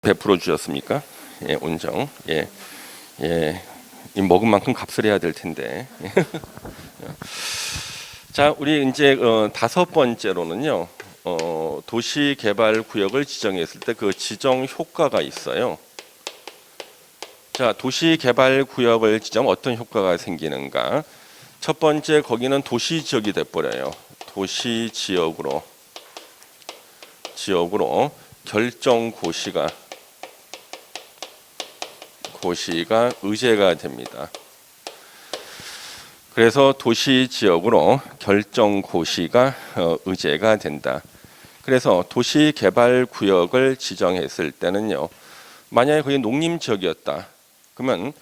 베풀어 주셨습니까? 예, 온정. 예, 예. 이 먹은 만큼 값을 해야 될 텐데. 자, 우리 이제 다섯 번째로는요. 도시 개발 구역을 지정했을 때 그 지정 효과가 있어요. 자, 도시 개발 구역을 지정 어떤 효과가 생기는가? 첫 번째, 거기는 도시 지역이 돼 버려요. 도시 지역으로 결정 고시가 의제가 됩니다. 그래서 도시 지역으로 결정 고시가 의제가 된다. 그래서 도시 개발 구역을 지정했을 때는요. 만약에 거기 농림 지역이었다. 그러면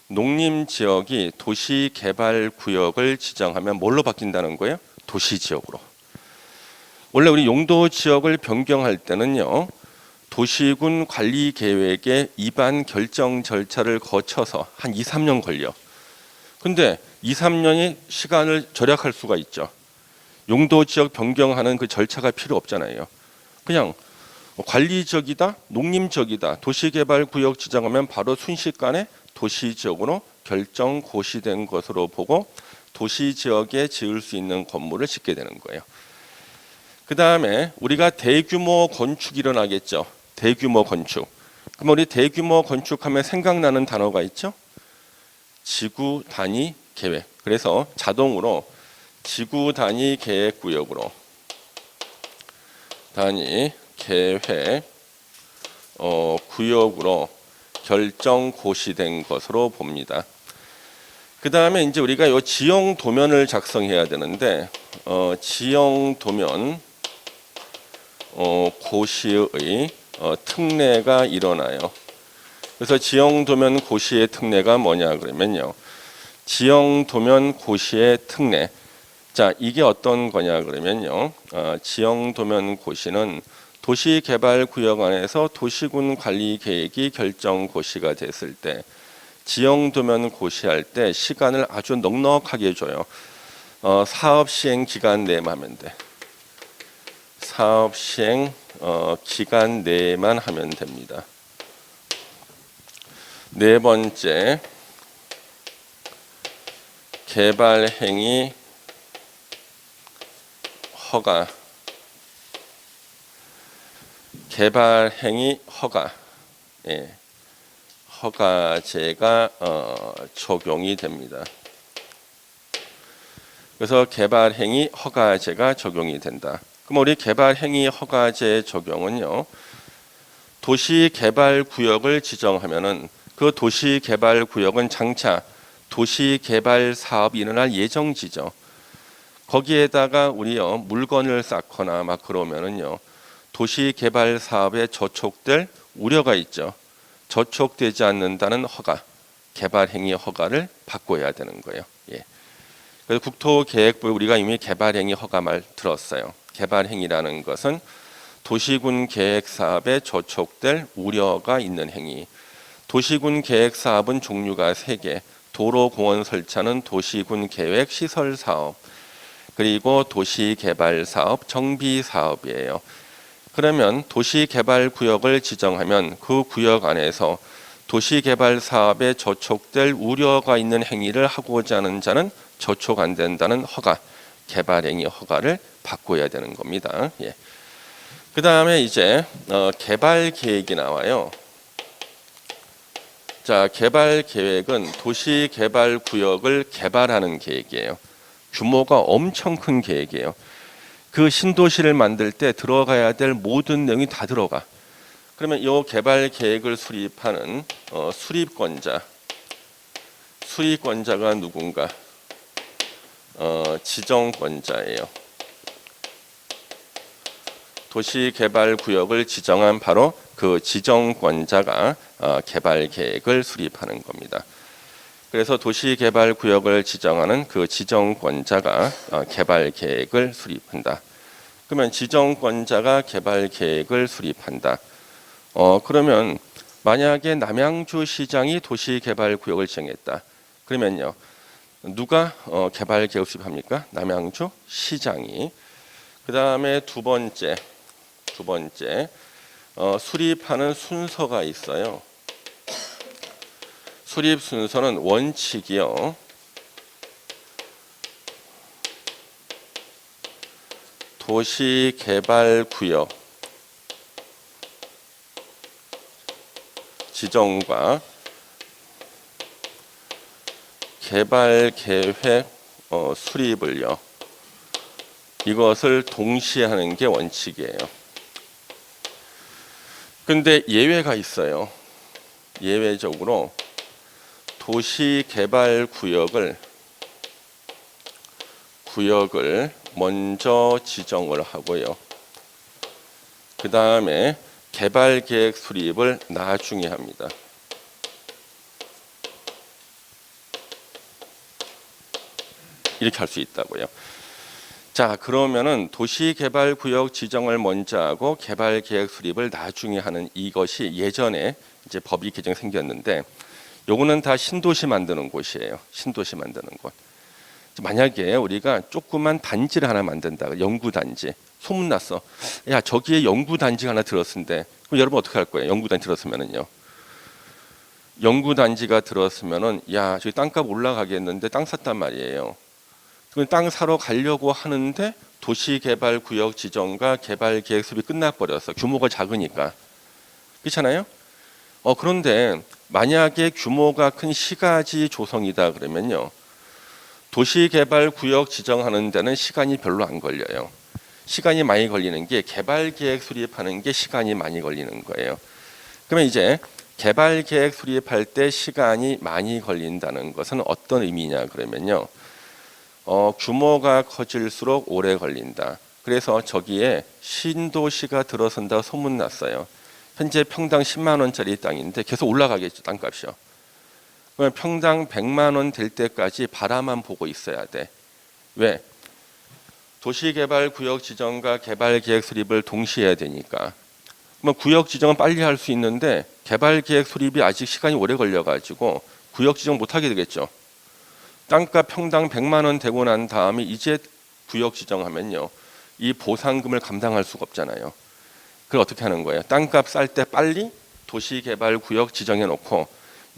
농림 지역이 도시 개발 구역을 지정하면 뭘로 바뀐다는 거예요? 도시 지역으로. 원래 우리 용도 지역을 변경할 때는요. 도시군 관리 계획의 입안 결정 절차를 거쳐서 한 2, 3년 걸려. 근데 2, 3년이 시간을 절약할 수가 있죠. 용도 지역 변경하는 그 절차가 필요 없잖아요. 그냥 관리 지역이다, 농림 지역이다, 도시개발 구역 지정하면 바로 순식간에 도시 지역으로 결정 고시된 것으로 보고 도시 지역에 지을 수 있는 건물을 짓게 되는 거예요. 그 다음에 우리가 대규모 건축이 일어나겠죠. 대규모 건축. 그럼 우리 대규모 건축하면 생각나는 단어가 있죠. 지구 단위 계획. 그래서 자동으로 지구 단위 계획 구역으로 단위 계획 구역으로 결정 고시된 것으로 봅니다. 그 다음에 이제 우리가 이 지형 도면을 작성해야 되는데 지형 도면 고시의 특례가 일어나요. 그래서 지형 도면 고시의 특례가 뭐냐 그러면요. 지형 도면 고시의 특례. 자, 이게 어떤 거냐 그러면요. 지형 도면 고시는 도시개발구역 안에서 도시군 관리 계획이 결정 고시가 됐을 때 지형 도면 고시할 때 시간을 아주 넉넉하게 줘요. 사업 시행 기간 내만 하면 돼. 사업 시행 기간 내만 하면 됩니다. 네 번째, 개발 행위 허가. 개발 행위 허가. 예. 허가제가 적용이 됩니다. 그래서 개발 행위 허가제가 적용이 된다. 그럼 우리 개발 행위 허가제 적용은요. 도시 개발 구역을 지정하면은 그 도시 개발 구역은 장차 도시 개발 사업이 일어날 예정지죠. 거기에다가 우리요 물건을 쌓거나 막 그러면은요 도시 개발 사업에 저촉될 우려가 있죠. 저촉되지 않는다는 허가, 개발 행위 허가를 바꿔야 되는 거예요. 예. 그래서 국토계획부에 우리가 이미 개발 행위 허가 말 들었어요. 개발 행위라는 것은 도시군 계획 사업에 저촉될 우려가 있는 행위. 도시군 계획 사업은 종류가 3개. 도로 공원 설치하는 도시군 계획 시설 사업. 그리고 도시 개발 사업, 정비 사업이에요. 그러면 도시 개발 구역을 지정하면 그 구역 안에서 도시 개발 사업에 저촉될 우려가 있는 행위를 하고자 하는 자는 저촉 안 된다는 허가, 개발 행위 허가를 바꿔야 되는 겁니다. 예. 그 다음에 이제 개발 계획이 나와요. 자, 개발 계획은 도시 개발 구역을 개발하는 계획이에요. 규모가 엄청 큰 계획이에요. 그 신도시를 만들 때 들어가야 될 모든 내용이 다 들어가. 그러면 이 개발 계획을 수립하는 수립권자가 누군가? 지정권자예요. 도시 개발 구역을 지정한 바로 그 지정권자가 개발 계획을 수립하는 겁니다. 그래서 도시 개발 구역을 지정하는 그 지정권자가 개발 계획을 수립한다. 그러면 지정권자가 개발 계획을 수립한다. 그러면 만약에 남양주 시장이 도시 개발 구역을 지정했다. 그러면요. 누가 개발 계획을 수립합니까? 남양주 시장이. 그 다음에 두 번째 수립하는 순서가 있어요. 수립 순서는 원칙이요. 도시개발구역 지정과 개발계획 수립을요. 이것을 동시에 하는 게 원칙이에요. 근데 예외가 있어요. 예외적으로 도시개발구역을 먼저 지정을 하고요. 그 다음에 개발계획 수립을 나중에 합니다. 이렇게 할 수 있다고요. 자, 그러면은 도시개발구역 지정을 먼저 하고 개발계획 수립을 나중에 하는 이것이 예전에 이제 법이 개정 생겼는데, 요거는 다 신도시 만드는 곳이에요. 신도시 만드는 곳. 만약에 우리가 조그만 단지를 하나 만든다, 연구단지. 소문났어. 야, 저기에 연구단지가 하나 들었는데, 그럼 여러분 어떻게 할 거예요? 연구단지 들었으면은요. 연구단지가 들었으면은, 야, 저기 땅값 올라가겠는데 땅 샀단 말이에요. 그럼 땅 사러 가려고 하는데 도시개발구역 지정과 개발계획 수립이 끝나버렸어. 규모가 작으니까. 그렇잖아요? 그런데 만약에 규모가 큰 시가지 조성이다 그러면요. 도시개발구역 지정하는 데는 시간이 별로 안 걸려요. 시간이 많이 걸리는 게 개발계획 수립하는 게 시간이 많이 걸리는 거예요. 그러면 이제 개발계획 수립할 때 시간이 많이 걸린다는 것은 어떤 의미냐 그러면요. 규모가 커질수록 오래 걸린다. 그래서 저기에 신도시가 들어선다 소문났어요. 현재 평당 10만 원짜리 땅인데 계속 올라가겠죠, 땅값이요. 그러면 평당 100만 원 될 때까지 바라만 보고 있어야 돼. 왜? 도시개발구역 지정과 개발계획 수립을 동시에 해야 되니까. 그러면 구역 지정은 빨리 할 수 있는데 개발계획 수립이 아직 시간이 오래 걸려가지고 구역 지정 못하게 되겠죠. 땅값 평당 100만 원 되고 난 다음에 이제 구역 지정하면요. 이 보상금을 감당할 수가 없잖아요. 그걸 어떻게 하는 거예요? 땅값 쌀 때 빨리 도시개발구역 지정해 놓고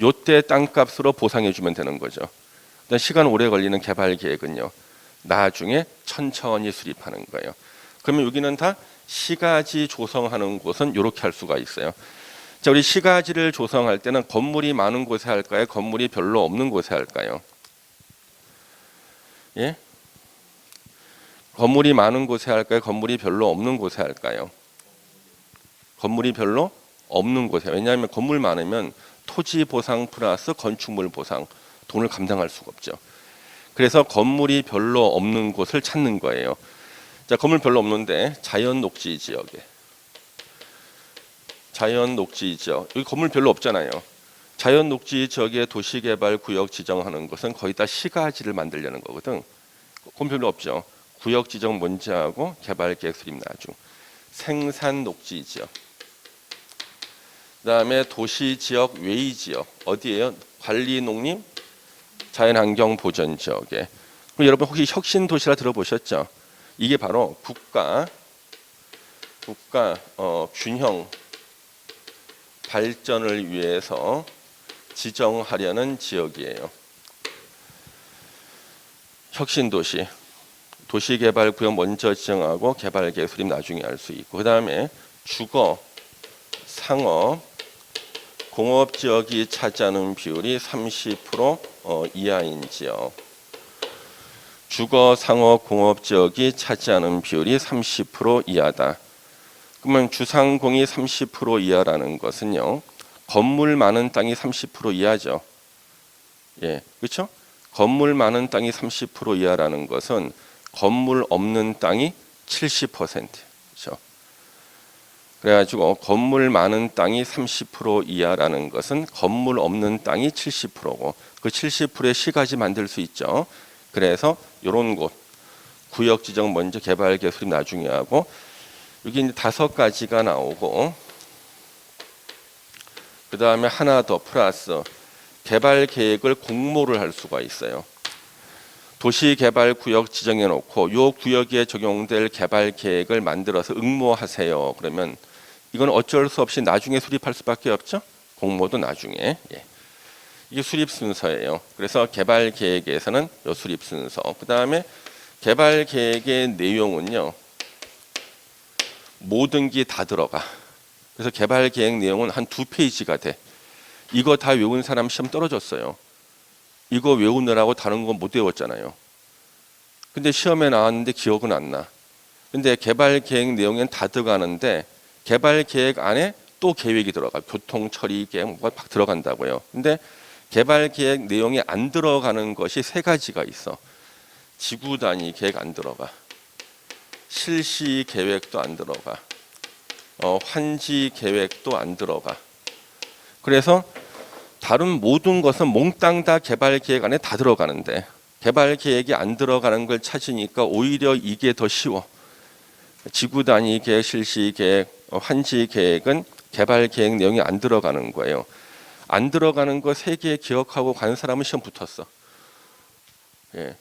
요때 땅값으로 보상해 주면 되는 거죠. 시간 오래 걸리는 개발계획은요. 나중에 천천히 수립하는 거예요. 그러면 여기는 다 시가지 조성하는 곳은 이렇게 할 수가 있어요. 자, 우리 시가지를 조성할 때는 건물이 많은 곳에 할까요? 건물이 별로 없는 곳에 할까요? 예? 건물이 많은 곳에 할까요? 건물이 별로 없는 곳에 할까요? 건물이 별로 없는 곳에. 왜냐하면 건물 많으면 토지 보상 플러스 건축물 보상, 돈을 감당할 수가 없죠. 그래서 건물이 별로 없는 곳을 찾는 거예요. 자, 건물 별로 없는데 자연 녹지 지역에. 자연 녹지 지역. 여기 건물 별로 없잖아요. 자연 녹지 지역에 도시개발 구역 지정하는 것은 거의 다 시가지를 만들려는 거거든. 건물 별로 없죠. 구역 지정 먼저 하고 개발계획 수립 나중. 생산 녹지 지역. 그다음에 도시 지역 외의 지역. 어디예요? 관리 농림 자연환경 보전 지역에. 그럼 여러분 혹시 혁신 도시라 들어보셨죠? 이게 바로 국가 균형 발전을 위해서 지정하려는 지역이에요. 혁신도시, 도시개발구역 먼저 지정하고 개발계획 수립 나중에 할 수 있고, 그 다음에 주거, 상업, 공업지역이 차지하는 비율이 30% 이하인 지역. 주거, 상업, 공업지역이 차지하는 비율이 30% 이하다. 그러면 주상공이 30% 이하라는 것은요. 건물 많은 땅이 30% 이하죠. 예, 그렇죠? 건물 많은 땅이 30% 이하라는 것은 건물 없는 땅이 70%죠. 그래가지고 건물 많은 땅이 30% 이하라는 것은 건물 없는 땅이 70%고 그 70%의 시가지 만들 수 있죠. 그래서 이런 곳 구역 지정 먼저 개발계획 수립 나중에 하고 여기 이제 5가지가 나오고 그 다음에 하나 더 플러스 개발 계획을 공모를 할 수가 있어요. 도시개발구역 지정해 놓고 이 구역에 적용될 개발 계획을 만들어서 응모하세요. 그러면 이건 어쩔 수 없이 나중에 수립할 수밖에 없죠. 공모도 나중에. 예. 이게 수립 순서예요. 그래서 개발 계획에서는 요 수립 순서. 그 다음에 개발 계획의 내용은요. 모든 게 다 들어가. 그래서 개발 계획 내용은 한 2페이지가 돼. 이거 다 외운 사람 시험 떨어졌어요. 이거 외우느라고 다른 건 못 외웠잖아요. 근데 시험에 나왔는데 기억은 안 나. 근데 개발 계획 내용엔 다 들어가는데 개발 계획 안에 또 계획이 들어가. 교통 처리 계획 뭐가 막 들어간다고요. 근데 개발 계획 내용이 안 들어가는 것이 3가지가 있어. 지구 단위 계획 안 들어가. 실시 계획도 안 들어가. 환지 계획도 안 들어가. 그래서 다른 모든 것은 몽땅 다 개발 계획 안에 다 들어가는데 개발 계획이 안 들어가는 걸 찾으니까 오히려 이게 더 쉬워. 지구 단위 계획, 실시 계획, 환지 계획은 개발 계획 내용이 안 들어가는 거예요. 안 들어가는 거 3개 기억하고 간 사람은 시험 붙었어. 예.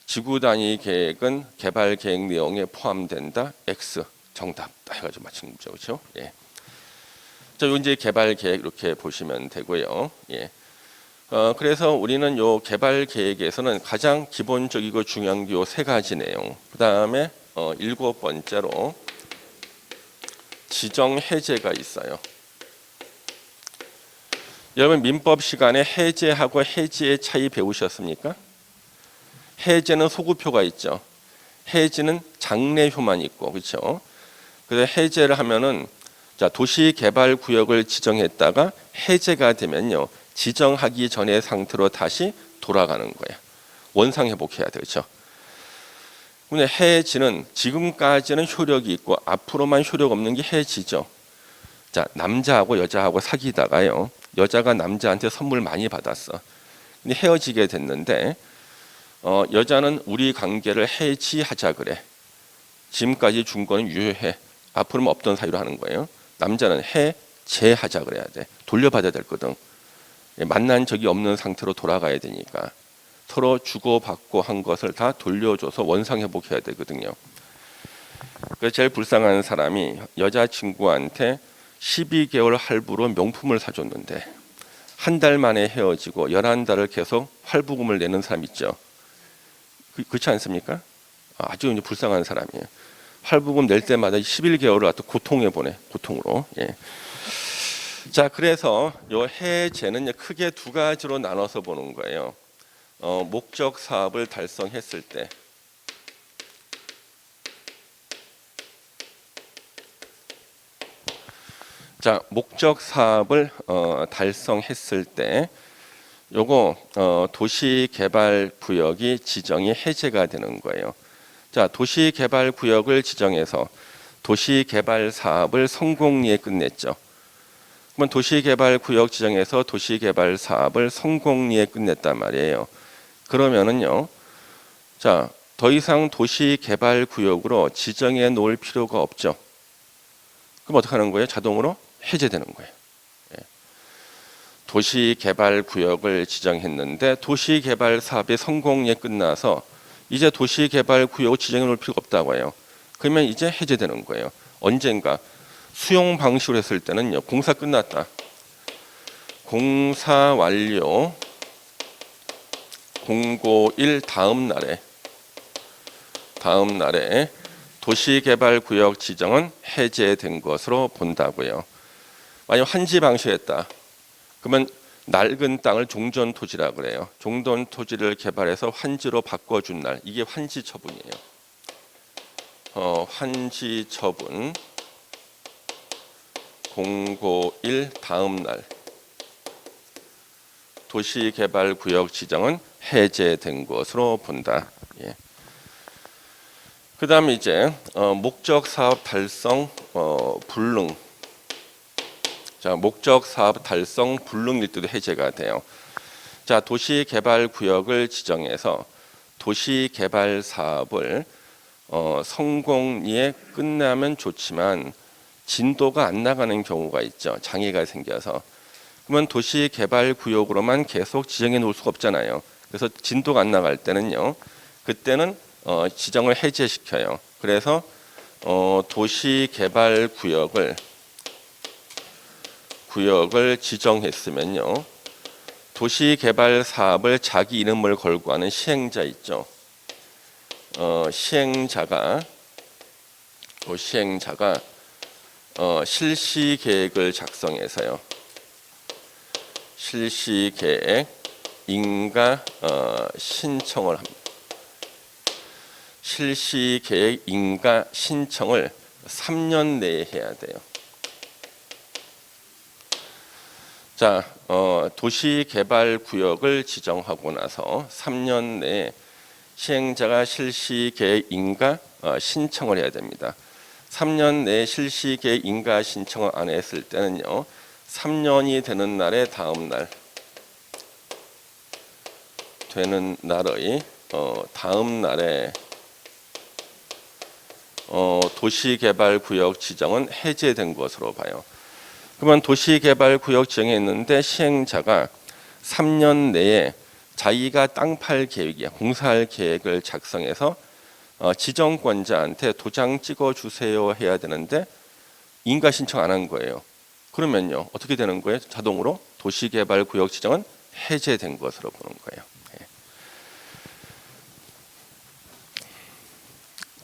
지구 단위 계획은 개발 계획 내용에 포함된다. X 정답 딱 해가지고 맞힌 거죠, 그렇죠? 예. 자, 요 이제 개발 계획 이렇게 보시면 되고요. 예. 그래서 우리는 요 개발 계획에서는 가장 기본적이고 중요한 게 요 3가지 내용. 그 다음에 7번째로 지정 해제가 있어요. 여러분 민법 시간에 해제하고 해지의 차이 배우셨습니까? 해제는 소구표가 있죠. 해지는 장래효만 있고, 그렇죠? 그래서 해제를 하면은 자, 도시개발구역을 지정했다가 해제가 되면요, 지정하기 전의 상태로 다시 돌아가는 거예요. 원상 회복해야 되죠. 근데 해지는 지금까지는 효력이 있고 앞으로만 효력 없는 게 해지죠. 자, 남자하고 여자하고 사귀다가요, 여자가 남자한테 선물 많이 받았어. 근데 헤어지게 됐는데 여자는 우리 관계를 해지하자 그래. 지금까지 준 거는 유효해. 앞으로는 없던 사이로 하는 거예요. 남자는 해제하자 그래야 돼. 돌려받아야 되거든. 만난 적이 없는 상태로 돌아가야 되니까 서로 주고받고 한 것을 다 돌려줘서 원상회복해야 되거든요. 그래서 제일 불쌍한 사람이 여자친구한테 12개월 할부로 명품을 사줬는데 한 달 만에 헤어지고 11달을 계속 할부금을 내는 사람 있죠. 그렇지 않습니까? 아주 이제 불쌍한 사람이에요. 할부금 낼 때마다 11개월을 또 고통해 보내. 고통으로. 예. 자, 그래서 요 해제는 크게 2가지로 나눠서 보는 거예요. 목적 사업을 달성했을 때, 자, 목적 사업을 달성했을 때, 요거 도시개발구역이 지정이 해제가 되는 거예요. 자, 도시개발구역을 지정해서 도시개발 사업을 성공리에 끝냈죠. 그러면 도시개발구역 지정해서 도시개발 사업을 성공리에 끝냈단 말이에요. 그러면은요, 자, 더 이상 도시개발구역으로 지정해 놓을 필요가 없죠. 그럼 어떻게 하는 거예요? 자동으로 해제되는 거예요. 예. 도시개발구역을 지정했는데 도시개발 사업이 성공리에 끝나서 이제 도시개발구역 지정해 놓을 필요가 없다고 해요. 그러면 이제 해제되는 거예요. 언젠가 수용 방식으로 했을 때는요, 공사 끝났다. 공사 완료 공고일 다음 날에 도시개발구역 지정은 해제된 것으로 본다고요. 만약 환지 방식했다. 그러면 낡은 땅을 종전토지라고 그래요. 종전토지를 개발해서 환지로 바꿔준 날, 이게 환지 처분이에요. 환지 처분 공고일 다음 날 도시개발구역 지정은 해제된 것으로 본다. 예. 그 다음에 이제 목적 사업 달성 불능. 자, 목적 사업 달성 불능일 때도 해제가 돼요. 자, 도시개발구역을 지정해서 도시개발 사업을 성공리에 끝나면 좋지만 진도가 안 나가는 경우가 있죠. 장애가 생겨서. 그러면 도시개발구역으로만 계속 지정해 놓을 수가 없잖아요. 그래서 진도가 안 나갈 때는요, 그때는 지정을 해제시켜요. 그래서 도시개발구역을 구역을 지정했으면요. 도시개발 사업을 자기 이름을 걸고 하는 시행자 있죠. 시행자가 실시 계획을 작성해서요. 실시 계획 인가 신청을 합니다. 실시 계획 인가 신청을 3년 내에 해야 돼요. 자, 도시개발 구역을 지정하고 나서 3년 내에 시행자가 실시 계획 인가 신청을 해야 됩니다. 3년 내에 실시 계획 인가 신청을 안 했을 때는요. 3년이 되는 날의 다음 날 되는 날의 다음 날에 도시개발 구역 지정은 해제된 것으로 봐요. 그러면 도시개발구역 지정했는데 시행자가 3년 내에 자기가 땅 팔 계획이야, 공사할 계획을 작성해서 지정권자한테 도장 찍어주세요 해야 되는데 인가 신청 안 한 거예요. 그러면요 어떻게 되는 거예요? 자동으로 도시개발구역 지정은 해제된 것으로 보는 거예요.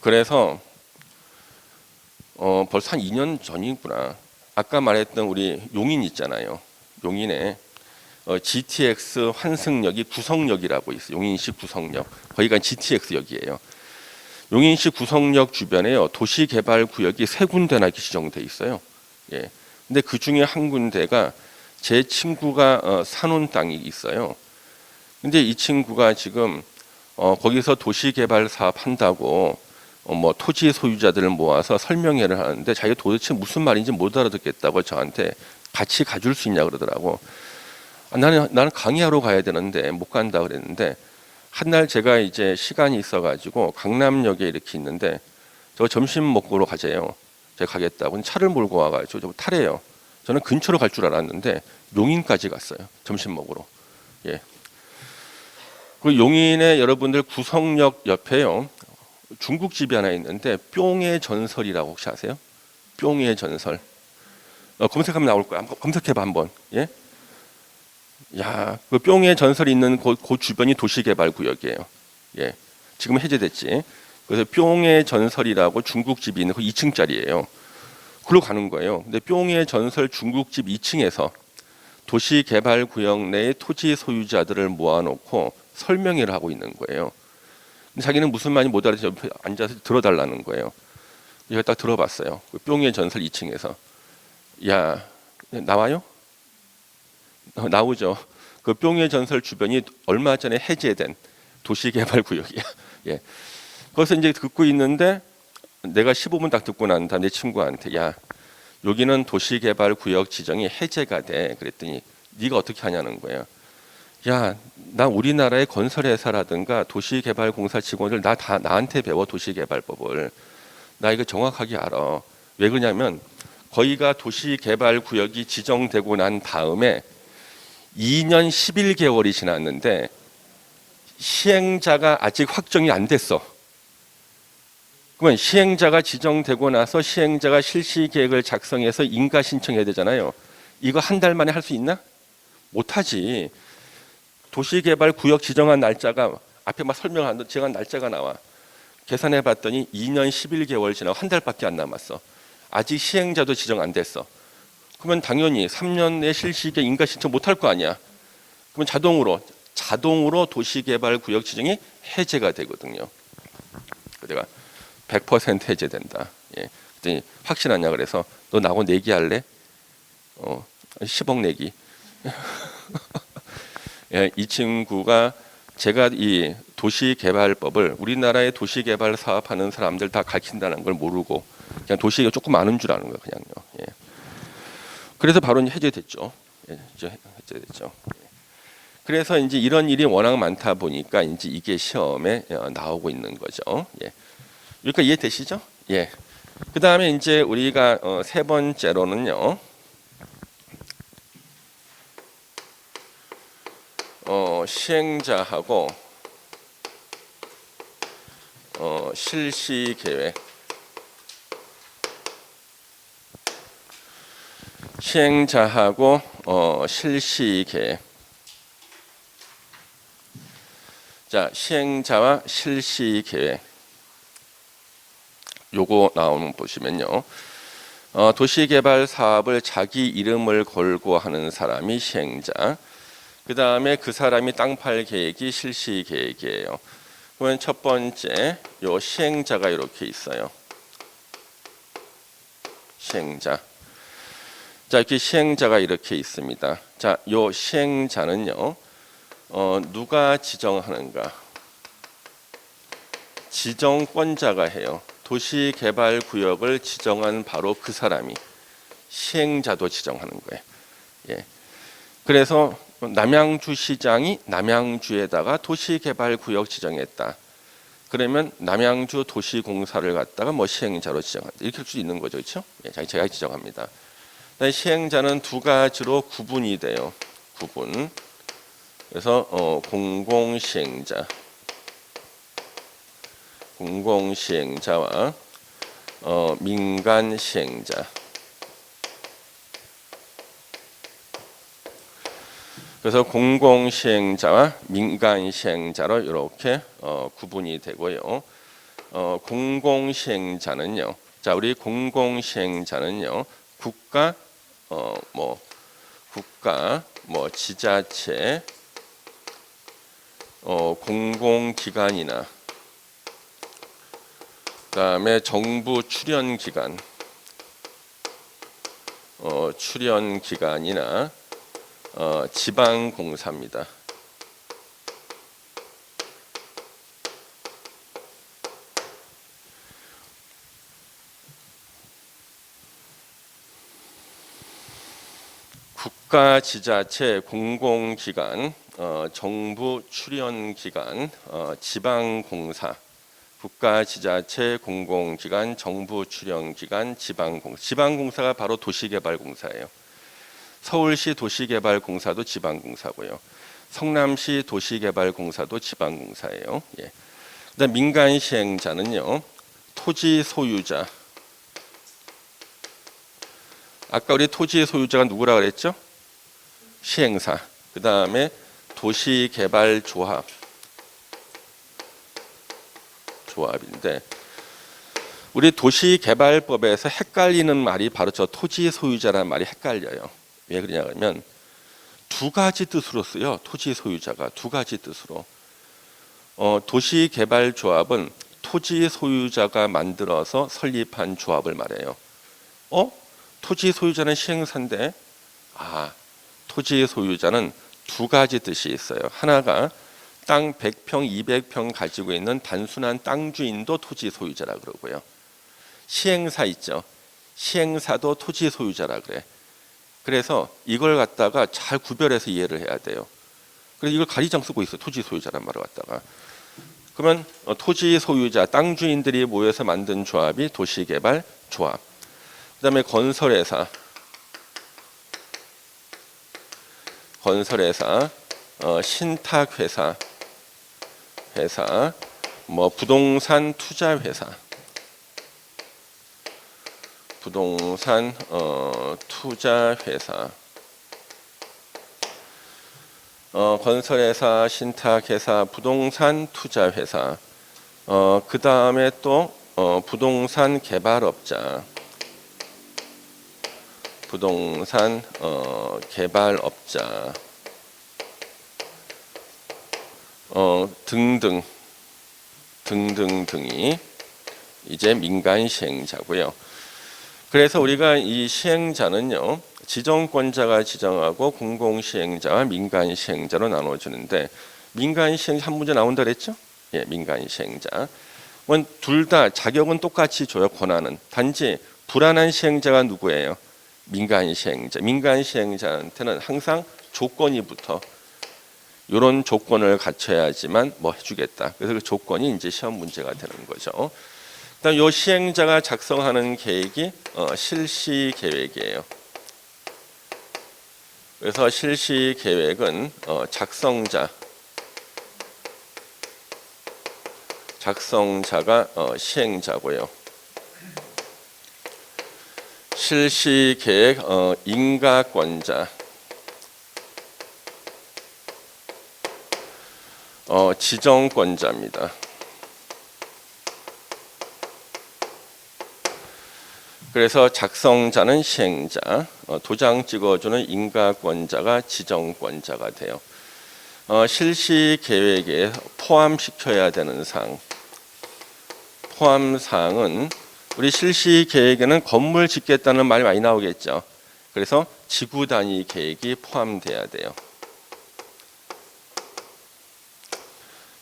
그래서 벌써 한 2년 전이구나. 아까 말했던 우리 용인 있잖아요. 용인에 GTX 환승역이 구성역이라고 있어요. 용인시 구성역. 거기가 GTX역이에요. 용인시 구성역 주변에요. 도시개발구역이 3군데나 지정돼 있어요. 예. 근데 그 중에 한 군데가 제 친구가 사놓은 땅이 있어요. 근데 이 친구가 지금 거기서 도시개발 사업 한다고 뭐 토지 소유자들을 모아서 설명회를 하는데 자기가 도대체 무슨 말인지 못 알아듣겠다고 저한테 같이 가줄 수 있냐 그러더라고. 나는 강의하러 가야 되는데 못 간다 그랬는데 한 날 제가 이제 시간이 있어가지고 강남역에 이렇게 있는데 저 점심 먹으러 가재요. 제가 가겠다고 차를 몰고 와가지고 저 타래요. 저는 근처로 갈 줄 알았는데 용인까지 갔어요. 점심 먹으러. 예. 그 용인에 여러분들 구성역 옆에요. 중국집이 하나 있는데 뿅의 전설이라고 혹시 아세요? 뿅의 전설. 검색하면 나올 거야. 검색해봐 한번. 예? 야, 그 뿅의 전설이 있는 그 주변이 도시개발구역이에요. 예, 지금 해제됐지. 그래서 뿅의 전설이라고 중국집이 있는 그 2층짜리예요. 그로 가는 거예요. 근데 뿅의 전설 중국집 2층에서 도시개발구역 내의 토지 소유자들을 모아놓고 설명회를 하고 있는 거예요. 자기는 무슨 말인지 못 알아서 옆에 앉아서 들어달라는 거예요. 제가 딱 들어봤어요. 그 뿅의 전설 2층에서. 야, 나와요? 나오죠. 그 뿅의 전설 주변이 얼마 전에 해제된 도시개발구역이야. 예. 거기서 이제 듣고 있는데 내가 15분 딱 듣고 난 다음에 내 친구한테 야, 여기는 도시개발구역 지정이 해제가 돼. 그랬더니 네가 어떻게 하냐는 거예요. 야, 나 우리나라의 건설회사라든가 도시개발공사 직원들 나한테 배워 도시개발법을. 나 이거 정확하게 알아. 왜 그러냐면 거기가 도시개발구역이 지정되고 난 다음에 2년 11개월이 지났는데 시행자가 아직 확정이 안 됐어. 그러면 시행자가 지정되고 나서 시행자가 실시계획을 작성해서 인가 신청해야 되잖아요. 이거 한 달 만에 할 수 있나? 못하지. 도시개발구역 지정한 날짜가 앞에 막 설명하는 제가 날짜가 나와. 계산해 봤더니 2년 11개월 지나고 한 달밖에 안 남았어. 아직 시행자도 지정 안 됐어. 그러면 당연히 3년 내 실시계 인가 신청 못 할 거 아니야. 그러면 자동으로 도시개발구역 지정이 해제가 되거든요. 내가 100% 해제된다. 예. 그랬더니 확실하냐 그래서 너 나하고 내기할래? 10억 내기. 예, 이 친구가 제가 이 도시개발법을 우리나라의 도시개발 사업하는 사람들 다 가르친다는 걸 모르고 그냥 도시가 조금 아는 줄 아는 거예요, 그냥요. 예. 그래서 바로 해제됐죠. 예, 해제됐죠. 예. 그래서 이제 이런 일이 워낙 많다 보니까 이제 이게 시험에 나오고 있는 거죠. 예. 여기까지 이해되시죠? 예. 그 다음에 이제 우리가 세 번째로는요. 시행자하고 실시 계획. 시행자하고 실시 계획. 자, 시행자와 실시 계획. 요거 나오는 보시면요. 도시개발 사업을 자기 이름을 걸고 하는 사람이 시행자. 그 다음에 그 사람이 땅 팔 계획이 실시 계획이에요. 그러면 첫 번째 요 시행자가 이렇게 있어요. 시행자. 자, 이렇게 시행자가 이렇게 있습니다. 자, 요 시행자는요, 누가 지정하는가? 지정권자가 해요. 도시개발구역을 지정한 바로 그 사람이 시행자도 지정하는 거예요. 예. 그래서 남양주시장이 남양주에다가 도시개발구역 지정했다. 그러면 남양주 도시공사를 갖다가 뭐 시행자로 지정한다. 이렇게 할 수 있는 거죠, 그렇죠? 예, 제가 지정합니다. 시행자는 두 가지로 구분이 돼요. 구분. 그래서 공공시행자, 공공시행자와 민간시행자. 그래서 공공시행자와 민간시행자로 이렇게 구분이 되고요. 공공시행자는요. 자, 우리 공공시행자는요. 국가 지자체 공공기관이나 그다음에 정부 출연기관이나 지방공사입니다. 국가 지자체 공공기관, 정부 출연기관, 지방공사. 국가 지자체 공공기관, 정부 출연기관, 지방공사. 지방공사가 바로 도시개발공사예요. 서울시 도시개발공사도 지방공사고요. 성남시 도시개발공사도 지방공사예요. 예. 그다음 민간시행자는요. 토지 소유자. 아까 우리 토지 소유자가 누구라 그랬죠? 시행사. 그다음에 도시개발조합. 조합인데 우리 도시개발법에서 헷갈리는 말이 바로 저 토지 소유자라는 말이 헷갈려요. 왜 그러냐면 두 가지 뜻으로 쓰여. 토지 소유자가 두 가지 뜻으로. 도시개발조합은 토지 소유자가 만들어서 설립한 조합을 말해요. 토지 소유자는 시행사인데 토지 소유자는 두 가지 뜻이 있어요. 하나가 땅 100평, 200평 가지고 있는 단순한 땅 주인도 토지 소유자라 그러고요. 시행사 있죠. 시행사도 토지 소유자라 그래. 그래서 이걸 갖다가 잘 구별해서 이해를 해야 돼요. 그래서 이걸 가리장 쓰고 있어요. 토지 소유자란 말을 갖다가. 그러면 토지 소유자, 땅 주인들이 모여서 만든 조합이 도시개발 조합. 그다음에 건설회사, 신탁회사, 뭐 부동산 투자회사, 투자회사, 건설회사, 신탁회사, 부동산 투자회사, 그 다음에 또 부동산 개발업자, 등등이 이제 민간 시행자고요. 그래서 우리가 이 시행자는요, 지정권자가 지정하고 공공 시행자와 민간 시행자로 나눠주는데 민간 시행자 한 문제 나온다 그랬죠? 예, 민간 시행자. 둘 다 자격은 똑같이 줘요, 권한은. 단지 불안한 시행자가 누구예요? 민간 시행자. 민간 시행자한테는 항상 조건이 붙어. 이런 조건을 갖춰야지만 뭐 해주겠다. 그래서 그 조건이 이제 시험 문제가 되는 거죠. 일단 요 시행자가 작성하는 계획이 실시 계획이에요. 그래서 실시 계획은 작성자가 시행자고요. 실시계획 인가권자, 지정권자입니다. 그래서 작성자는 시행자, 도장 찍어주는 인가권자가 지정권자가 돼요. 실시계획에 포함시켜야 되는 사항, 포함사항은 우리 실시계획에는 건물 짓겠다는 말이 많이 나오겠죠. 그래서 지구 단위 계획이 포함돼야 돼요.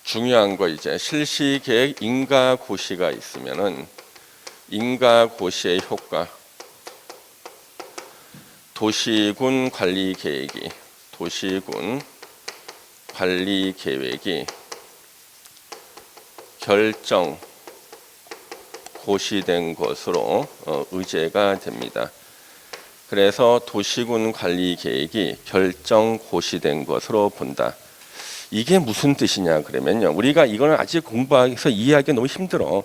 중요한 거 이제 실시계획 인가고시가 있으면은 인가고시의 효과, 도시군 관리계획이 결정 고시된 것으로 의제가 됩니다. 그래서 도시군 관리계획이 결정 고시된 것으로 본다. 이게 무슨 뜻이냐 그러면요, 우리가 이거는 아직 공부해서 이해하기 너무 힘들어.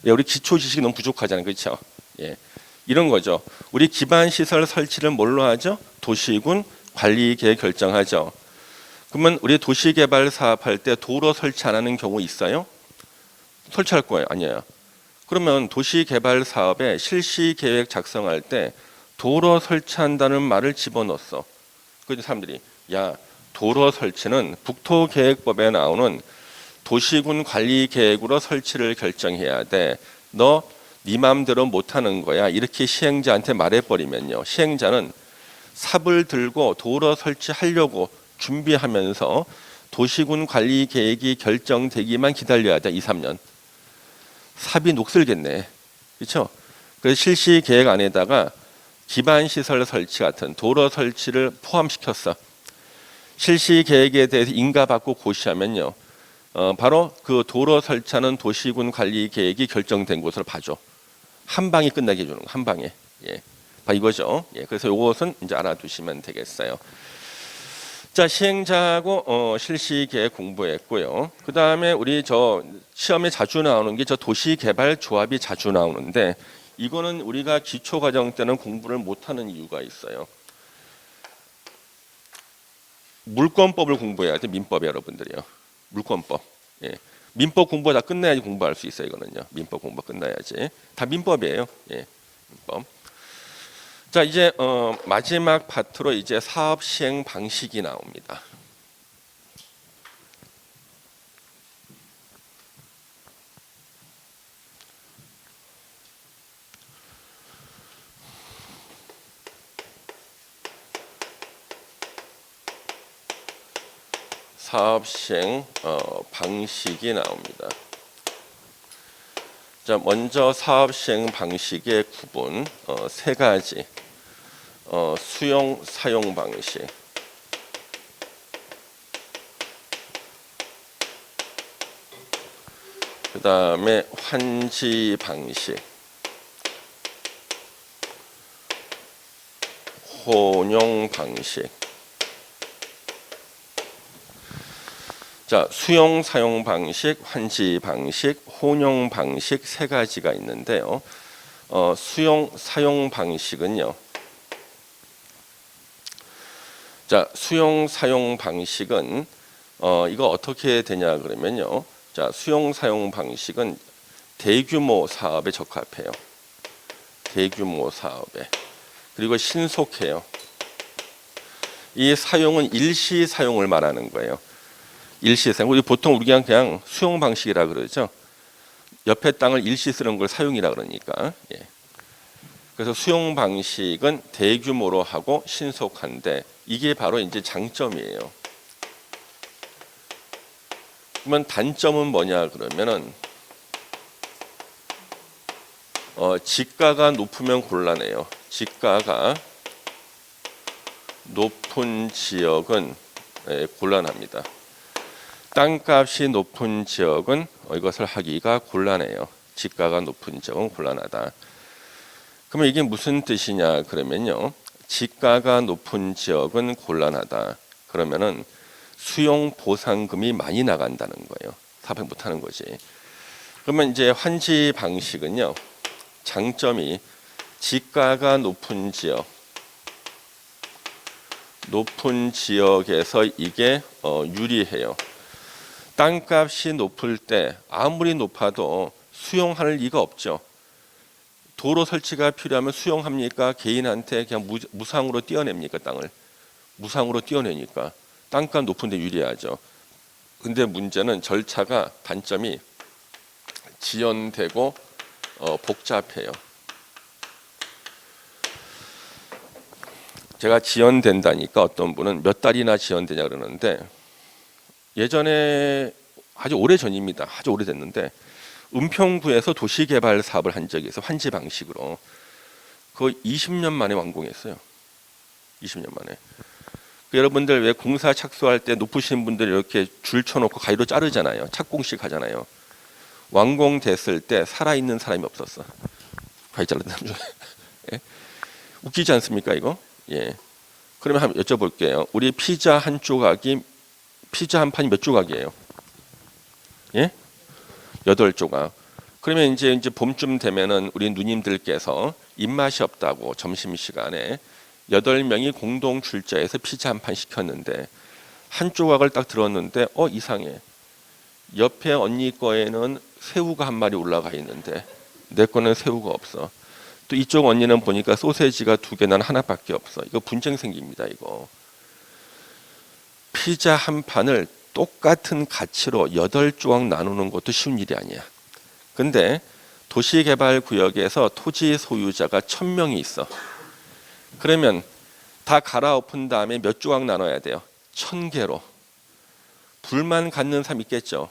우리 기초 지식이 너무 부족하잖아요, 그렇죠? 예, 이런 거죠. 우리 기반 시설 설치를 뭘로 하죠? 도시군 관리계획 결정하죠. 그러면 우리 도시개발 사업할 때 도로 설치 안 하는 경우 있어요? 설치할 거예요? 아니에요. 그러면 도시개발 사업에 실시계획 작성할 때 도로 설치한다는 말을 집어넣었어. 그래서 사람들이 야, 도로 설치는 국토계획법에 나오는 도시군 관리계획으로 설치를 결정해야 돼. 너 네 맘대로 못하는 거야. 이렇게 시행자한테 말해버리면요, 시행자는 삽을 들고 도로 설치하려고 준비하면서 도시군 관리계획이 결정되기만 기다려야 돼. 2, 3년. 삽이 녹슬겠네. 그렇죠? 그래서 실시계획 안에다가 기반시설 설치 같은 도로 설치를 포함시켰어. 실시계획에 대해서 인가받고 고시하면요, 바로 그 도로 설치하는 도시군 관리계획이 결정된 곳으로 봐줘. 한 방에 끝나게 해주는 거, 한 방에. 예, 이거죠. 예, 그래서 이것은 이제 알아두시면 되겠어요. 자, 시행자하고 실시계획 공부했고요. 그 다음에 우리 저 시험에 자주 나오는 게 저 도시개발 조합이 자주 나오는데, 이거는 우리가 기초과정 때는 공부를 못하는 이유가 있어요. 물권법을 공부해야 돼. 민법 여러분들이요. 물권법. 예. 민법 공부 다 끝내야지 공부할 수 있어요. 이거는요. 민법 공부 끝나야지. 다 민법이에요. 예. 민법. 자, 이제 마지막 파트로 이제 사업 시행 방식이 나옵니다. 사업 시행 방식이 나옵니다. 자, 먼저 사업 시행 방식의 구분 세 가지. 수용 사용 방식, 그 다음에 환지 방식, 혼용 방식. 자, 수용 사용 방식, 환지 방식, 혼용 방식 세 가지가 있는데요. 수용 사용 방식은요, 자, 수용 사용 방식은 이거 어떻게 되냐 그러면요, 자, 수용 사용 방식은 대규모 사업에 적합해요. 대규모 사업에. 그리고 신속해요. 이 사용은 일시 사용을 말하는 거예요. 일시 사용. 우리 보통 우리가 그냥 수용 방식이라 그러죠. 옆에 땅을 일시 쓰는 걸 사용이라 그러니까. 예. 그래서 수용 방식은 대규모로 하고 신속한데, 이게 바로 이제 장점이에요. 그러면 단점은 뭐냐 그러면은 지가가 높으면 곤란해요. 지가가 높은 지역은 곤란합니다. 땅값이 높은 지역은 이것을 하기가 곤란해요. 지가가 높은 지역은 곤란하다. 그러면 이게 무슨 뜻이냐 그러면요, 지가가 높은 지역은 곤란하다. 그러면은 수용 보상금이 많이 나간다는 거예요. 사업을 못하는 거지. 그러면 이제 환지 방식은요, 장점이 지가가 높은 지역에서 이게 유리해요. 땅값이 높을 때 아무리 높아도 수용할 리가 없죠. 도로 설치가 필요하면 수용합니까? 개인한테 그냥 무상으로 떼어냅니까? 땅을 무상으로 떼어내니까 땅값 높은데 유리하죠. 근데 문제는 절차가 단점이 지연되고 복잡해요. 제가 지연된다니까 어떤 분은 몇 달이나 지연되냐 그러는데, 예전에 아주 오래 전입니다. 아주 오래됐는데 은평구에서 도시개발 사업을 한 적이 있어요. 환지 방식으로. 그거 20년 만에 완공했어요. 20년 만에. 여러분들 왜 공사 착수할 때 높으신 분들 이렇게 줄 쳐놓고 가위로 자르잖아요. 착공식 하잖아요. 완공됐을 때 살아있는 사람이 없었어. 가위 자르는 사람 중에. 예? 웃기지 않습니까 이거? 예. 그러면 한번 여쭤볼게요. 우리 피자 한 판이 몇 조각이에요? 예? 8조각. 그러면 이제 봄쯤 되면은 우리 누님들께서 입맛이 없다고 점심시간에 8명이 공동 출자해서 피자 한 판 시켰는데 한 조각을 딱 들었는데 이상해. 옆에 언니 거에는 새우가 한 마리 올라가 있는데 내 거는 새우가 없어. 또 이쪽 언니는 보니까 소세지가 2개, 난 하나밖에 없어. 이거 분쟁 생깁니다. 이거. 피자 한 판을 똑같은 가치로 8조각 나누는 것도 쉬운 일이 아니야. 근데 도시개발구역에서 토지 소유자가 1000명이 있어. 그러면 다 갈아엎은 다음에 몇 조각 나눠야 돼요? 1000개로. 불만 갖는 사람 있겠죠.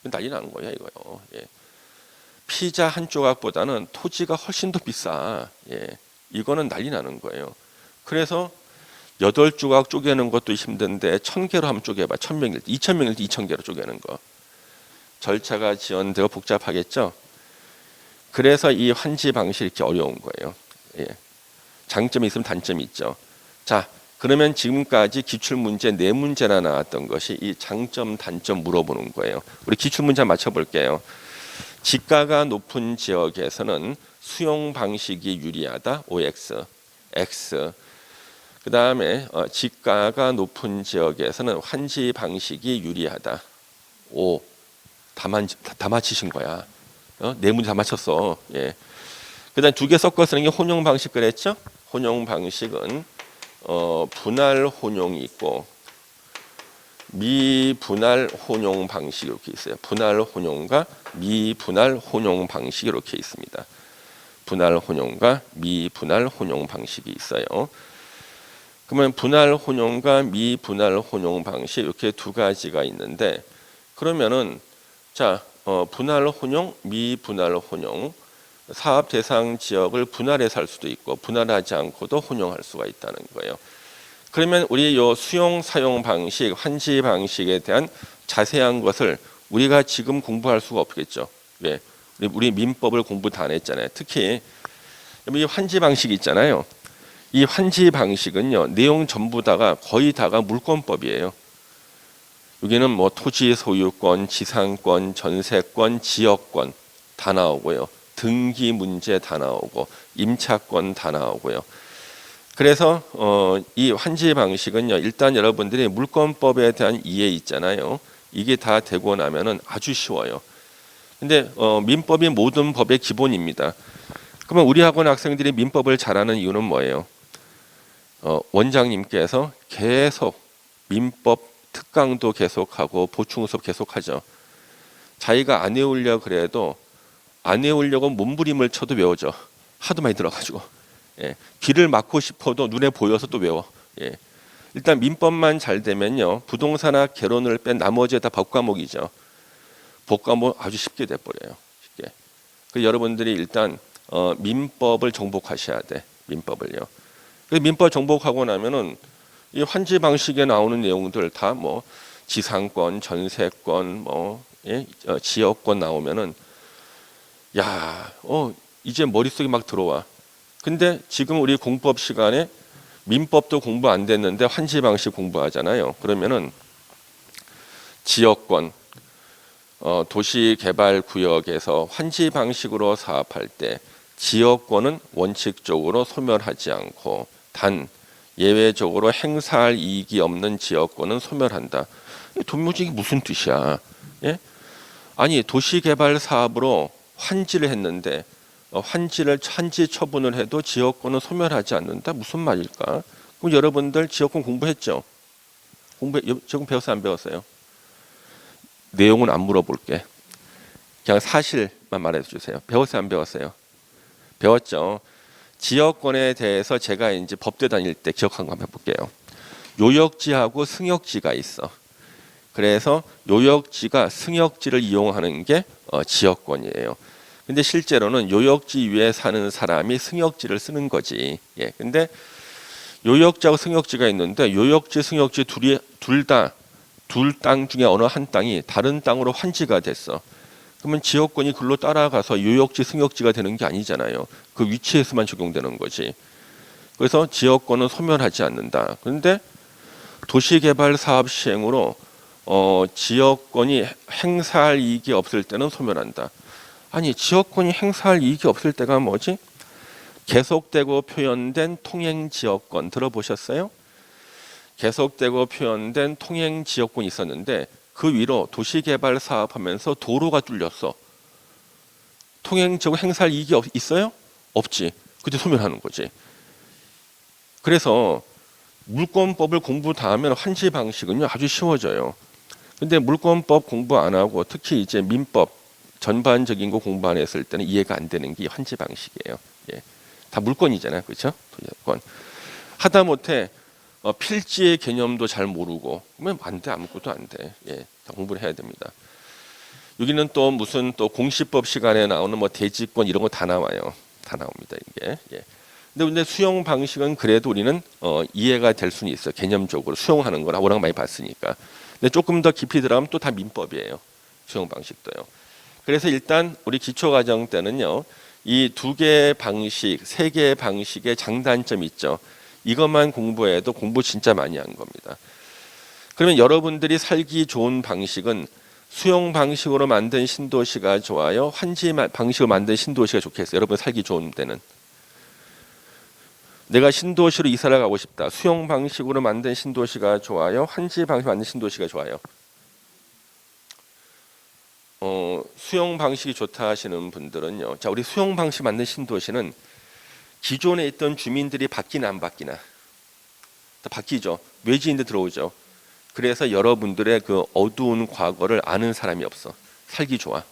난리 나는 거야 이거요. 예. 피자 한 조각보다는 토지가 훨씬 더 비싸. 예. 이거는 난리 나는 거예요. 그래서 8조각 쪼개는 것도 힘든데 1000개로 한번 쪼개봐. 1000명일 때, 2000명일 때 2000개로 쪼개는 거. 절차가 지연되고 복잡하겠죠. 그래서 이 환지 방식이 이렇게 어려운 거예요. 예. 장점이 있으면 단점이 있죠. 자, 그러면 지금까지 기출문제 4문제나 나왔던 것이 이 장점, 단점 물어보는 거예요. 우리 기출문제 맞춰볼게요. 지가가 높은 지역에서는 수용 방식이 유리하다. OX, X. 그 다음에 지가가 높은 지역에서는 환지 방식이 유리하다. O. 다 맞히신 거야. 4문제 다 맞췄어. 예. 그 다음 2개 섞어 쓰는 게 혼용 방식 그랬죠? 혼용 방식은 분할 혼용이 있고 미분할 혼용 방식이 이렇게 있어요. 분할 혼용과 미분할 혼용 방식이 이렇게 있습니다. 분할 혼용과 미분할 혼용 방식이 있어요. 그러면 분할 혼용과 미분할 혼용 방식 이렇게 2가지가 있는데, 그러면은 자 분할 혼용, 미분할 혼용, 사업 대상 지역을 분할해서 할 수도 있고 분할하지 않고도 혼용할 수가 있다는 거예요. 그러면 우리 요 수용 사용 방식, 환지 방식에 대한 자세한 것을 우리가 지금 공부할 수가 없겠죠. 왜? 우리 민법을 공부 다 안 했잖아요. 특히 이 환지 방식 있잖아요. 이 환지 방식은요, 내용 전부 다가 거의 다가 물권법이에요. 여기는 뭐 토지 소유권, 지상권, 전세권, 지역권 다 나오고요. 등기 문제 다 나오고 임차권 다 나오고요. 그래서 이 환지 방식은요, 일단 여러분들이 물권법에 대한 이해 있잖아요. 이게 다 되고 나면은 아주 쉬워요. 근데 민법이 모든 법의 기본입니다. 그러면 우리 학원 학생들이 민법을 잘하는 이유는 뭐예요? 원장님께서 계속 민법 특강도 계속하고 보충 수업 계속하죠. 자기가 안 외우려 그래도 안 외우려고 몸부림을 쳐도 외워져. 하도 많이 들어가지고. 예. 귀를 막고 싶어도 눈에 보여서 또 외워. 예. 일단 민법만 잘 되면요, 부동산학 개론을 뺀 나머지 다 법과목이죠. 법과목 아주 쉽게 돼버려요. 쉽게. 그 여러분들이 일단 민법을 정복하셔야 돼. 민법을요. 그 민법 정복하고 나면은 이 환지 방식에 나오는 내용들 다 뭐 지상권, 전세권, 뭐 지역권 나오면은 야, 이제 머릿속에 막 들어와. 근데 지금 우리 공법 시간에 민법도 공부 안 됐는데 환지 방식 공부하잖아요. 그러면은 지역권, 도시개발구역에서 환지 방식으로 사업할 때 지역권은 원칙적으로 소멸하지 않고 단 예외적으로 행사할 이익이 없는 지역권은 소멸한다. 도무지 무슨 뜻이야? 예? 아니 도시개발 사업으로 환지를 했는데 환지 처분을 해도 지역권은 소멸하지 않는다. 무슨 말일까? 그럼 여러분들 지역권 공부했죠? 지역권 배웠어요? 안 배웠어요? 내용은 안 물어볼게. 그냥 사실만 말해주세요. 배웠어요? 안 배웠어요? 배웠죠. 지역권에 대해서 제가 이제 법대 다닐 때 기억한 거 한번 해볼게요. 요역지하고 승역지가 있어. 그래서 요역지가 승역지를 이용하는 게 지역권이에요. 근데 실제로는 요역지 위에 사는 사람이 승역지를 쓰는 거지. 예. 근데 요역지하고 승역지가 있는데 요역지, 승역지 둘 땅 중에 어느 한 땅이 다른 땅으로 환지가 됐어. 그러면 지역권이 글로 따라가서 요역지, 승역지가 되는 게 아니잖아요. 그 위치에서만 적용되는 거지. 그래서 지역권은 소멸하지 않는다. 그런데 도시개발 사업 시행으로 지역권이 행사할 이익이 없을 때는 소멸한다. 아니 지역권이 행사할 이익이 없을 때가 뭐지? 계속되고 표현된 통행지역권 들어보셨어요? 계속되고 표현된 통행지역권이 있었는데 그 위로 도시개발 사업하면서 도로가 뚫렸어. 통행지역 행사할 이익이 있어요? 없지. 그때 소멸하는 거지. 그래서 물권법을 공부 다 하면 환지 방식은요 아주 쉬워져요. 근데 물권법 공부 안 하고 특히 이제 민법 전반적인 거 공부 안 했을 때는 이해가 안 되는 게 환지 방식이에요. 예. 다 물권이잖아요, 그렇죠? 도시권. 하다못해 필지의 개념도 잘 모르고 그러면 안 돼, 아무것도 안 돼. 예, 다 공부를 해야 됩니다. 여기는 또 무슨 또 공시법 시간에 나오는 뭐 대지권 이런 거 다 나와요. 다 나옵니다 이게. 예. 근데 수용 방식은 그래도 우리는 이해가 될 수는 있어. 개념적으로 수용하는 거라 워낙 많이 봤으니까. 근데 조금 더 깊이 들어가면 또 다 민법이에요. 수용 방식도요. 그래서 일단 우리 기초과정 때는요. 이 두 개의 방식, 세 개의 방식의 장단점이 있죠. 이것만 공부해도 공부 진짜 많이 한 겁니다. 그러면 여러분들이 살기 좋은 방식은 수용 방식으로 만든 신도시가 좋아요? 환지 방식으로 만든 신도시가 좋겠어요? 여러분 살기 좋은 데는. 내가 신도시로 이사를 가고 싶다. 수용 방식으로 만든 신도시가 좋아요? 환지 방식으로 만든 신도시가 좋아요? 수용 방식이 좋다 하시는 분들은요. 자, 우리 수용 방식 만든 신도시는 기존에 있던 주민들이 바뀌나 안 바뀌나? 다 바뀌죠. 외지인들 들어오죠. 그래서 여러분들의 그 어두운 과거를 아는 사람이 없어. 살기 좋아.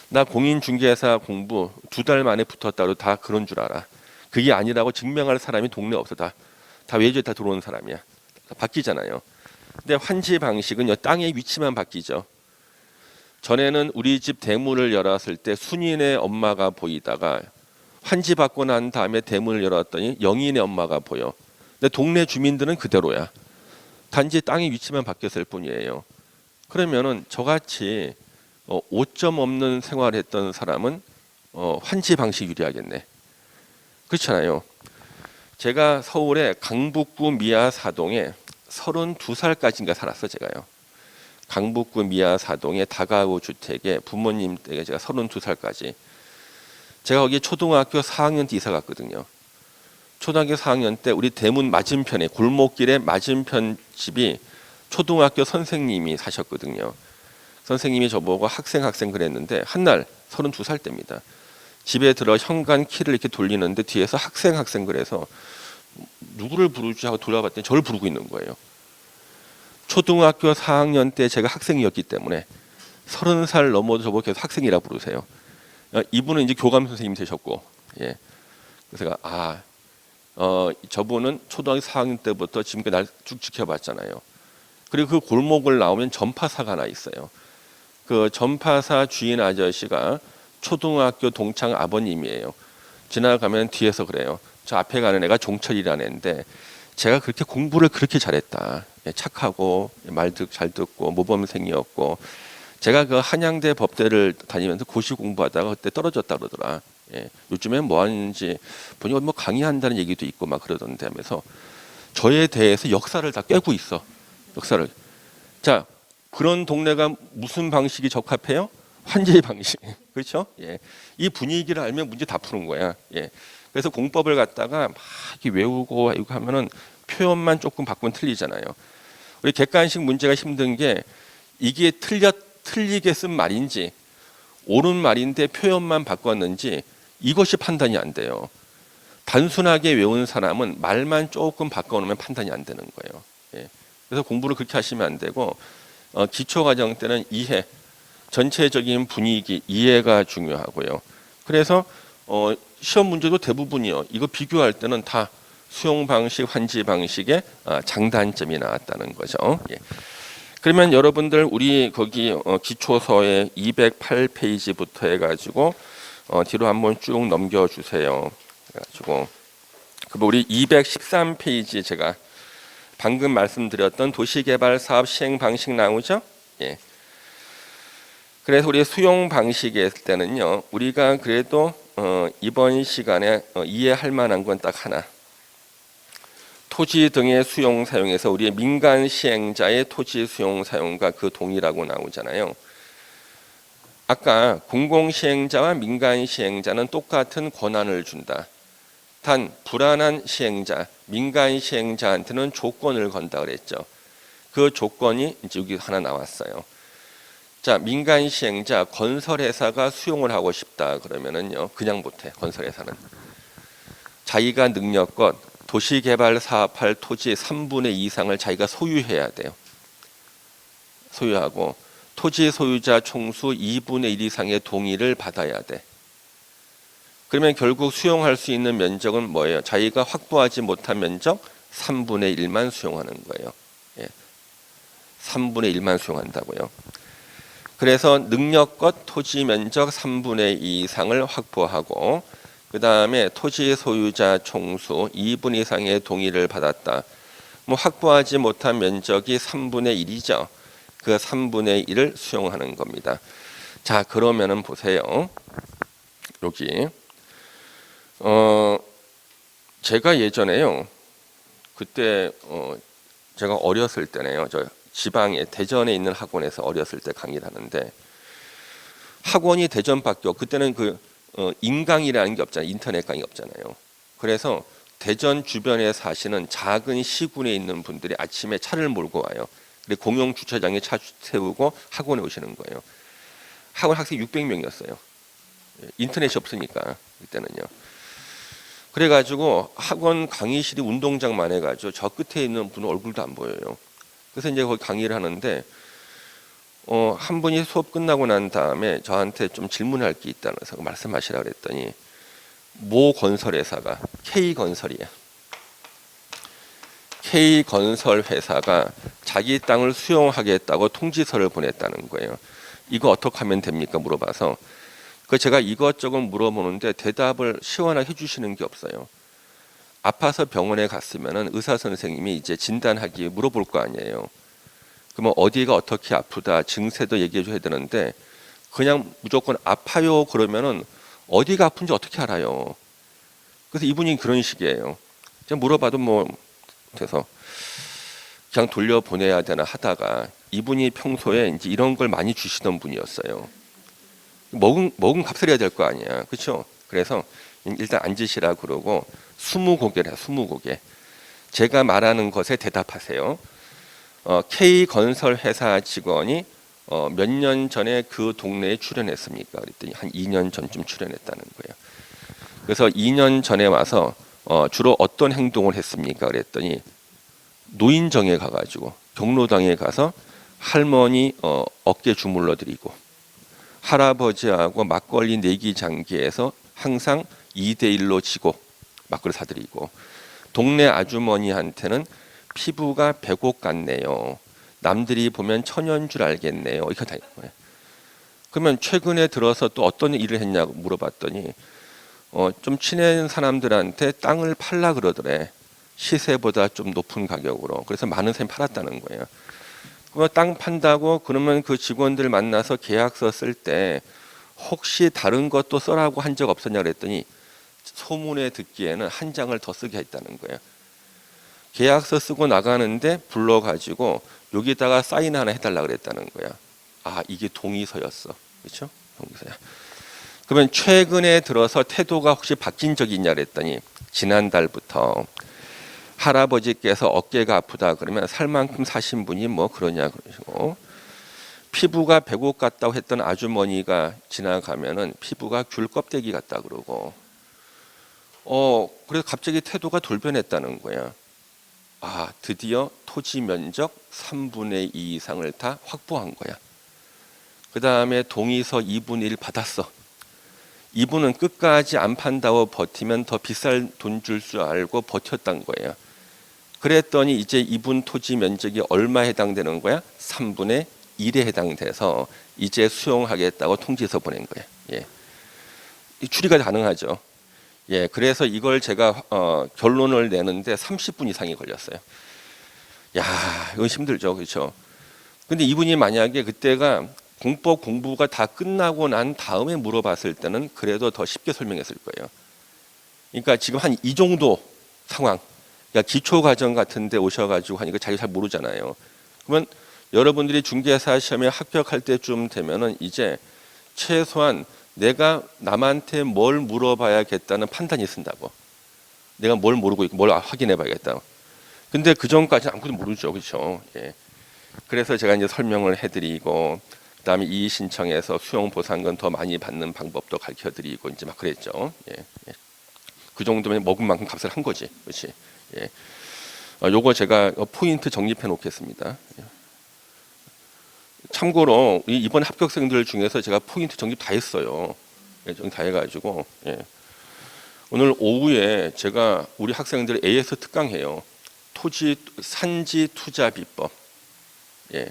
나 공인중개사 공부 2달 만에 붙었다고 다 그런 줄 알아. 그게 아니라고 증명할 사람이 동네에 없어. 다 외지에 다 들어오는 사람이야. 다 바뀌잖아요. 근데 환지 방식은 땅의 위치만 바뀌죠. 전에는 우리 집 대문을 열었을 때 순인의 엄마가 보이다가 환지 받고 난 다음에 대문을 열었더니 영인의 엄마가 보여. 근데 동네 주민들은 그대로야. 단지 땅의 위치만 바뀌었을 뿐이에요. 그러면은 저같이 오점 없는 생활을 했던 사람은 환지 방식 유리하겠네. 그렇잖아요. 제가 서울의 강북구 미아사동에 32살까지인가 살았어 제가요. 강북구 미아사동의 다가구 주택에 부모님 댁에 제가 32살까지. 제가 거기 초등학교 4학년 때 이사 갔거든요. 초등학교 4학년 때 우리 대문 맞은편에 골목길에 맞은편 집이 초등학교 선생님이 사셨거든요. 선생님이 저보고 학생 그랬는데 한날 32살 때입니다. 집에 들어 현관 키를 이렇게 돌리는데 뒤에서 학생 그래서 누구를 부르지 하고 돌아봤더니 저를 부르고 있는 거예요. 초등학교 4학년 때 제가 학생이었기 때문에 30살 넘어도 저보고 계속 학생이라 부르세요. 이분은 이제 교감 선생님이 되셨고, 예. 그래서 제가 저분은 초등학교 4학년 때부터 지금까지 날 쭉 지켜봤잖아요. 그리고 그 골목을 나오면 전파사가 하나 있어요. 그 전파사 주인 아저씨가 초등학교 동창 아버님이에요. 지나가면 뒤에서 그래요. 저 앞에 가는 애가 종철이라는 애인데 제가 그렇게 공부를 그렇게 잘했다. 착하고 말도 잘 듣고 모범생이었고 제가 그 한양대 법대를 다니면서 고시 공부하다가 그때 떨어졌다 그러더라. 예, 요즘엔 뭐 하는지 보니 뭐 강의한다는 얘기도 있고 막 그러던데 하면서 저에 대해서 역사를 다 꿰고 있어. 역사를. 자, 그런 동네가 무슨 방식이 적합해요? 환지 방식. 그렇죠? 예. 이 분위기를 알면 문제 다 푸는 거야. 예. 그래서 공법을 갖다가 막 이렇게 외우고 이거 하면은 표현만 조금 바꾸면 틀리잖아요. 우리 객관식 문제가 힘든 게 이게 틀리게 쓴 말인지 옳은 말인데 표현만 바꿨는지 이것이 판단이 안 돼요. 단순하게 외운 사람은 말만 조금 바꿔놓으면 판단이 안 되는 거예요. 예. 그래서 공부를 그렇게 하시면 안 되고 기초 과정 때는 이해, 전체적인 분위기 이해가 중요하고요. 그래서 시험 문제도 대부분이요. 이거 비교할 때는 다 수용 방식, 환지 방식의 장단점이 나왔다는 거죠. 예. 그러면 여러분들 우리 거기 기초서의 208페이지부터 해가지고 뒤로 한번 쭉 넘겨주세요. 그래가지고 그럼 우리 213페이지 제가 방금 말씀드렸던 도시개발 사업 시행 방식 나오죠? 예. 그래서 우리 수용 방식일 때는요, 우리가 그래도 이번 시간에 이해할 만한 건 딱 하나. 토지 등의 수용 사용에서 우리의 민간 시행자의 토지 수용 사용과 그 동일하고 나오잖아요. 아까 공공 시행자와 민간 시행자는 똑같은 권한을 준다. 단 불안한 시행자, 민간 시행자한테는 조건을 건다 그랬죠. 그 조건이 이제 여기 하나 나왔어요. 자, 민간 시행자 건설회사가 수용을 하고 싶다 그러면은요, 그냥 못해. 건설회사는 자기가 능력껏 도시개발 사업할 토지 3분의 2 이상을 자기가 소유해야 돼요. 소유하고 토지 소유자 총수 2분의 1 이상의 동의를 받아야 돼. 그러면 결국 수용할 수 있는 면적은 뭐예요? 자기가 확보하지 못한 면적 3분의 1만 수용하는 거예요. 예. 3분의 1만 수용한다고요. 그래서 능력껏 토지 면적 3분의 2 이상을 확보하고 그 다음에 토지 소유자 총수 2분 이상의 동의를 받았다. 뭐 확보하지 못한 면적이 3분의 1이죠. 그 3분의 1을 수용하는 겁니다. 자, 그러면은 보세요. 여기 제가 예전에요. 그때 제가 어렸을 때네요. 저 지방에 대전에 있는 학원에서 어렸을 때 강의를 하는데 학원이 대전밖에 없고 그때는 인강이라는 게 없잖아요. 인터넷 강의 없잖아요. 그래서 대전 주변에 사시는 작은 시군에 있는 분들이 아침에 차를 몰고 와요. 그리고 공영 주차장에 차 세우고 학원에 오시는 거예요. 학원 학생이 600명이었어요. 인터넷이 없으니까 그때는요. 그래가지고 학원 강의실이 운동장만 해가지고 저 끝에 있는 분은 얼굴도 안 보여요. 그래서 이제 거기 강의를 하는데 한 분이 수업 끝나고 난 다음에 저한테 좀 질문할 게 있다면서 말씀하시라 그랬더니 모 건설회사가 K건설이야. K건설 회사가 자기 땅을 수용하겠다고 통지서를 보냈다는 거예요. 이거 어떻게 하면 됩니까? 물어봐서 제가 이것저것 물어보는데 대답을 시원하게 해주시는 게 없어요. 아파서 병원에 갔으면은 의사 선생님이 이제 진단하기 물어볼 거 아니에요. 그러면 어디가 어떻게 아프다 증세도 얘기해 줘야 되는데 그냥 무조건 아파요 그러면은 어디가 아픈지 어떻게 알아요. 그래서 이분이 그런 식이에요. 그냥 물어봐도 뭐 돼서 그냥 돌려보내야 되나 하다가 이분이 평소에 이제 이런 걸 많이 주시던 분이었어요. 먹은 값을 해야 될 거 아니야. 그렇죠? 그래서 일단 앉으시라 그러고 20고개를 해. 20고개. 제가 말하는 것에 대답하세요. K건설 회사 직원이 몇 년 전에 그 동네에 출연했습니까? 그랬더니 한 2년 전쯤 출연했다는 거예요. 그래서 2년 전에 와서 주로 어떤 행동을 했습니까? 그랬더니 노인정에 가가지고 경로당에 가서 할머니 어깨 주물러 드리고 할아버지하고 막걸리 내기 장기에서 항상 2대1로 지고 막걸리 사드리고 동네 아주머니한테는 피부가 백옥 같네요. 남들이 보면 천연 줄 알겠네요. 이렇게 다 있는 거예요. 그러면 최근에 들어서 또 어떤 일을 했냐고 물어봤더니 좀 친한 사람들한테 땅을 팔라 그러더래. 시세보다 좀 높은 가격으로. 그래서 많은 사람이 팔았다는 거예요. 그럼 땅 판다고 그러면 그 직원들 만나서 계약서 쓸 때 혹시 다른 것도 써라고 한 적 없었냐 그랬더니 소문에 듣기에는 한 장을 더 쓰게 했다는 거예요. 계약서 쓰고 나가는데 불러가지고 여기다가 사인 하나 해달라 그랬다는 거야. 아, 이게 동의서였어. 그렇죠? 형용사야. 그러면 최근에 들어서 태도가 혹시 바뀐 적이 있냐 그랬더니 지난달부터 할아버지께서 어깨가 아프다 그러면 살 만큼 사신 분이 뭐 그러냐 그러시고, 피부가 백옥 같다고 했던 아주머니가 지나가면은 피부가 귤 껍데기 같다 그러고, 그래서 갑자기 태도가 돌변했다는 거야. 아, 드디어 토지 면적 3분의 2 이상을 다 확보한 거야. 그 다음에 동의서 2분의 1 받았어. 이분은 끝까지 안 판다고 버티면 더 비쌀 돈 줄 줄 알고 버텼단 거예요. 그랬더니 이제 이분 토지 면적이 얼마에 해당되는 거야? 3분의 1에 해당돼서 이제 수용하겠다고 통지서 보낸 거예요. 예. 추리가 가능하죠. 예, 그래서 이걸 제가 결론을 내는데 30분 이상이 걸렸어요. 야, 이거 힘들죠, 그렇죠? 근데 이분이 만약에 그때가 공법 공부가 다 끝나고 난 다음에 물어봤을 때는 그래도 더 쉽게 설명했을 거예요. 그러니까 지금 한 이 정도 상황, 그러니까 기초 과정 같은데 오셔가지고 하니까 자기 잘 모르잖아요. 그러면 여러분들이 중개사 시험에 합격할 때쯤 되면은 이제 최소한 내가 남한테 뭘 물어봐야겠다는 판단이 쓴다고. 내가 뭘 모르고 있고 뭘 확인해봐야겠다. 근데 그 전까지는 아무것도 모르죠, 그렇죠? 예. 그래서 제가 이제 설명을 해드리고, 그다음에 이의 신청해서 수용 보상금 더 많이 받는 방법도 가르쳐드리고 이제 막 그랬죠. 예. 예. 그 정도면 먹은 만큼 값을 한 거지, 그렇지? 예. 요거 제가 포인트 정립해 놓겠습니다. 예. 참고로 이번 합격생들 중에서 제가 포인트 정립 다 했어요. 예, 다 해가지고 예. 오늘 오후에 제가 우리 학생들 AS 특강해요. 토지 산지 투자 비법. 예.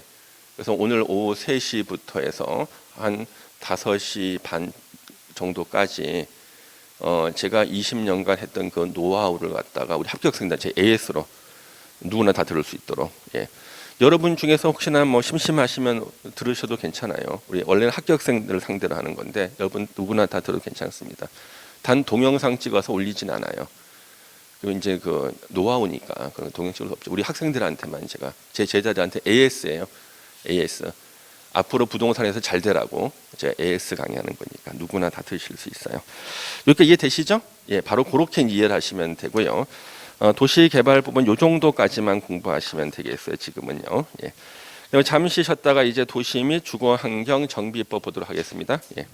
그래서 오늘 오후 3시부터 해서 한 5시 반 정도까지 제가 20년간 했던 그 노하우를 갖다가 우리 합격생들 제 AS로 누구나 다 들을 수 있도록. 예. 여러분 중에서 혹시나 뭐 심심하시면 들으셔도 괜찮아요. 우리 원래는 합격생들을 상대로 하는 건데 여러분 누구나 다 들어도 괜찮습니다. 단 동영상 찍어서 올리진 않아요. 그리고 이제 그 노하우니까 그런 동영상을 없죠. 우리 학생들한테만 제가 제 제자들한테 AS예요. AS. 앞으로 부동산에서 잘 되라고 제가 AS 강의하는 거니까 누구나 다 들으실 수 있어요. 이렇게 이해되시죠? 예, 바로 그렇게 이해를 하시면 되고요. 도시개발 부분 요 정도까지만 공부하시면 되겠어요. 지금은요. 예. 잠시 쉬었다가 이제 도시 및 주거환경 정비법 보도록 하겠습니다. 예.